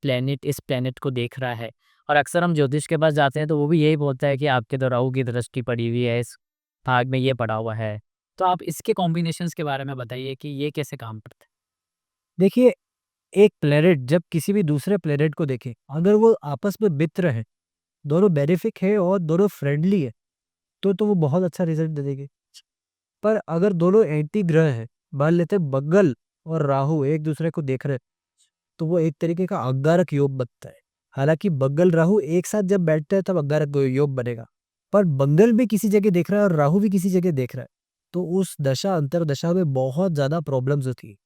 Planet इस planet को देख रहा है। और अक्सर हम ज्योतिष के पास जाते हैं तो वो भी यही बोलता है कि आपके तो राहु की दृष्टि पड़ी हुई है, इस भाग में ये पड़ा हुआ है। तो आप इसके कॉम्बिनेशंस के बारे में बताइए कि ये कैसे काम करते हैं? देखिए, एक प्लेनेट जब किसी भी दूसरे प्लेनेट को देखे, अगर वो आपस में मित्र है, दोनों बेनिफिक है और दोनों फ्रेंडली है, तो वो बहुत अच्छा रिजल्ट दे देंगे। पर अगर दोनों एंटी ग्रह हैं, मान लेते हैं मंगल और राहु एक दूसरे को देख रहे हैं, तो वो एक तरीके का अंगारक योग बनता है। हालांकि मंगल राहु एक साथ जब बैठते हैं तब अंगारक योग बनेगा, पर मंगल भी किसी जगह देख रहा है और राहु भी किसी जगह देख रहा है, तो उस दशा अंतरदशा में बहुत ज्यादा प्रॉब्लम्स होती है।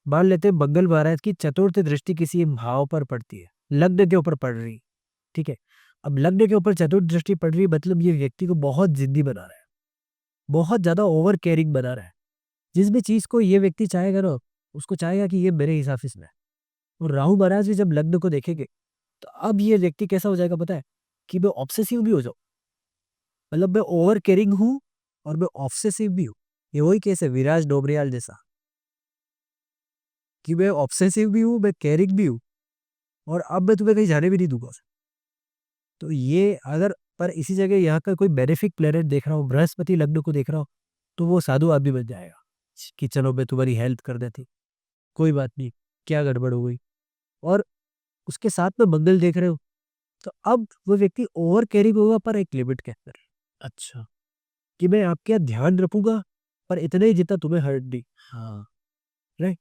मान लेते हैं मंगल महाराज की चतुर्थ दृष्टि किसी भाव पर पड़ती है, लग्न के ऊपर पड़ रही, ठीक है। अब लग्न के ऊपर चतुर्थ दृष्टि पड़ रही, मतलब ये व्यक्ति को बहुत जिद्दी बना रहा है, बहुत ज्यादा ओवर केयरिंग बना रहा है। जिस भी चीज को ये व्यक्ति चाहेगा ना, उसको चाहेगा कि ये मेरे हिसाब से इसमें है। और राहु महाराज भी जब लग्न को देखेंगे, तो अब ये व्यक्ति कैसा हो जाएगा पता है, कि मैं ऑब्सेसिव भी हो जाऊं, मतलब मैं ओवर केयरिंग हूं और मैं ऑब्सेसिव भी हूँ। ये वही केस है विराज डोबरियाल जैसा, कि मैं ऑब्सेसिव भी हूँ, मैं केयरिंग भी हूँ, और अब मैं तुम्हें कहीं जाने भी नहीं दूंगा। तो ये अगर, पर इसी जगह यहाँ का कोई बेनिफिक प्लेनेट देख रहा हूँ, बृहस्पति लग्न को देख रहा हूँ, तो वो साधु आदमी बन जाएगा कि चलो मैं तुम्हारी हेल्प कर देती, कोई बात नहीं, क्या गड़बड़ हो गई। और उसके साथ में मंगल देख रहे हो, तो अब वो व्यक्ति ओवर कैरिंग होगा पर एक लिमिट के अंदर, अच्छा। कि मैं आपके यहाँ ध्यान रखूंगा, पर इतना ही जितना तुम्हें हर्ट दी। हाँ। राइट।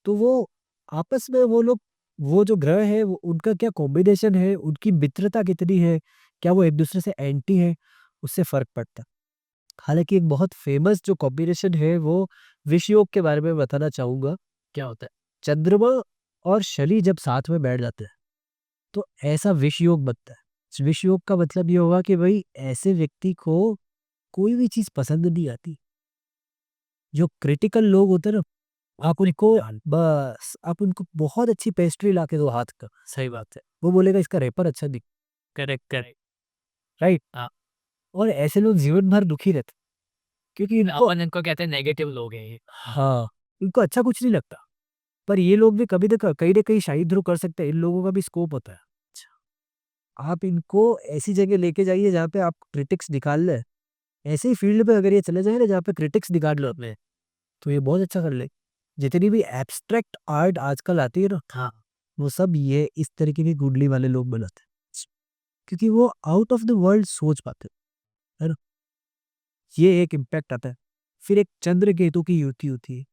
तो वो आपस में वो लोग, वो जो ग्रह है वो उनका क्या कॉम्बिनेशन है, उनकी मित्रता कितनी है, क्या वो एक दूसरे से एंटी है, उससे फर्क पड़ता है। हालांकि एक बहुत फेमस जो कॉम्बिनेशन है वो विष योग के बारे में बताना चाहूंगा। क्या होता है? चंद्रमा और शनि जब साथ में बैठ जाते हैं, तो ऐसा विष योग बनता है। विष योग का मतलब ये होगा कि भाई ऐसे व्यक्ति को कोई भी चीज पसंद नहीं आती। जो क्रिटिकल लोग होते हैं ना, आप उनको, बस आप उनको बहुत अच्छी पेस्ट्री ला के दो हाथ का, सही बात है। वो बोलेगा इसका रेपर अच्छा दिख। Correct, correct. राइट। हाँ। और ऐसे लोग जीवन भर दुखी रहते, क्योंकि इनको, अपन इनको कहते हैं नेगेटिव लोग हैं ये। हाँ, इनको अच्छा कुछ नहीं लगता। पर ये लोग भी कभी ना कहीं शाही ध्रुव कर सकते हैं, इन लोगों का भी स्कोप होता है। आप इनको ऐसी जगह लेके जाइए जहाँ पे आप क्रिटिक्स निकाल ले, ऐसे ही फील्ड पे अगर ये चले जाए ना जहाँ पे क्रिटिक्स निकाल लो अपने, तो ये बहुत अच्छा कर ले। जितनी भी एब्स्ट्रैक्ट आर्ट आजकल आती है ना, हाँ। वो सब ये इस तरीके की कुंडली वाले लोग बनाते हैं, क्योंकि वो आउट ऑफ द वर्ल्ड सोच पाते हैं, है ना। ये एक इम्पैक्ट आता है। फिर एक चंद्र केतु की युति होती है।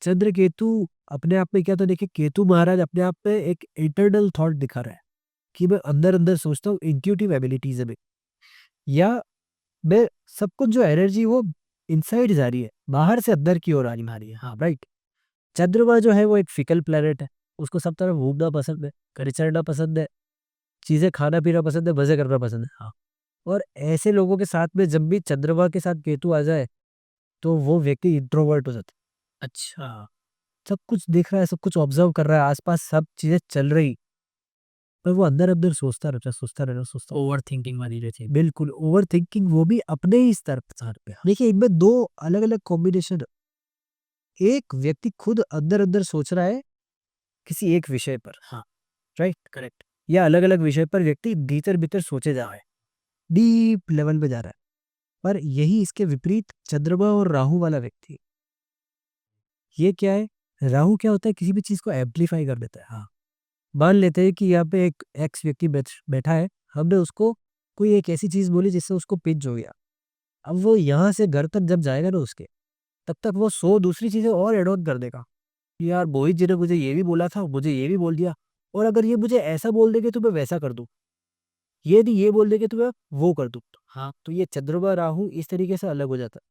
चंद्र केतु अपने आप में क्या, तो देखिए केतु महाराज अपने आप में एक इंटरनल थॉट दिखा रहा है, कि मैं अंदर अंदर सोचता हूँ, इंट्यूटिव एबिलिटीज है मेरी, या मैं सब कुछ जो एनर्जी वो इनसाइड जा रही है, बाहर से अंदर की ओर आ रही है। हाँ, राइट। चंद्रमा जो है वो एक फिकल प्लेनेट है, उसको सब तरफ घूमना पसंद है, विचरना पसंद है, चीजें खाना पीना पसंद है, मजे करना पसंद है। हाँ। और ऐसे लोगों के साथ में जब भी चंद्रमा के साथ केतु आ जाए, तो वो व्यक्ति इंट्रोवर्ट हो जाता अच्छा। है। सब कुछ देख रहा है, सब कुछ ऑब्जर्व कर रहा है, आसपास सब चीजें चल रही, पर वो अंदर अंदर सोचता रहता है, सोचता रहता है, सोचता। ओवर थिंकिंग वाली जो थी। बिल्कुल ओवर थिंकिंग, वो भी अपने ही स्तर पे। देखिए इनमें दो अलग अलग कॉम्बिनेशन। एक व्यक्ति खुद अंदर अंदर सोच रहा है किसी एक विषय पर, हाँ। Right, correct. या अलग अलग विषय पर व्यक्ति भीतर भीतर सोचे जा रहा है, डीप लेवल पे जा रहा है। पर यही इसके विपरीत चंद्रमा और राहु वाला व्यक्ति, ये क्या है, राहु क्या होता है, किसी भी चीज को एम्पलीफाई कर देता है। हाँ, मान लेते हैं कि यहाँ पे एक एक्स व्यक्ति बैठा है, हमने उसको कोई एक ऐसी चीज बोली जिससे उसको पिंच हो गया। अब वो यहाँ से घर तक जब जाएगा ना उसके, तब तक वो 100 दूसरी चीजें और एड ऑन कर देगा, कि यार मोहित जी ने मुझे ये भी बोला था, मुझे ये भी बोल दिया, और अगर ये मुझे ऐसा बोल देंगे तो मैं वैसा कर दूं, ये नहीं ये बोल देंगे तो मैं वो कर दूं। हाँ, तो ये चंद्रमा राहु इस तरीके से अलग हो जाता है।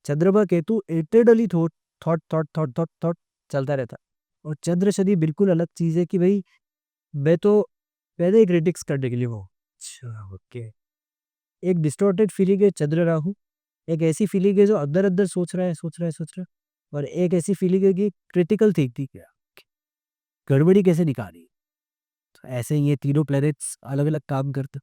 चंद्रमा Ketu eternally thought thought thought thought thought thought चलता रहता है। और चंद्र शनि बिल्कुल अलग चीज है, कि भाई मैं तो पहले ही क्रिटिक्स करने के लिए वो। अच्छा, ओके। एक डिस्टॉर्टेड फीलिंग है चंद्र राहु, एक ऐसी फीलिंग है जो अंदर अंदर सोच रहा है, सोच रहा है, सोच रहा है, और एक ऐसी फीलिंग है कि क्रिटिकल थिंकिंग क्या, गड़बड़ी कैसे निकाली। तो ऐसे ही ये तीनों प्लैनेट्स अलग अलग काम करते हैं।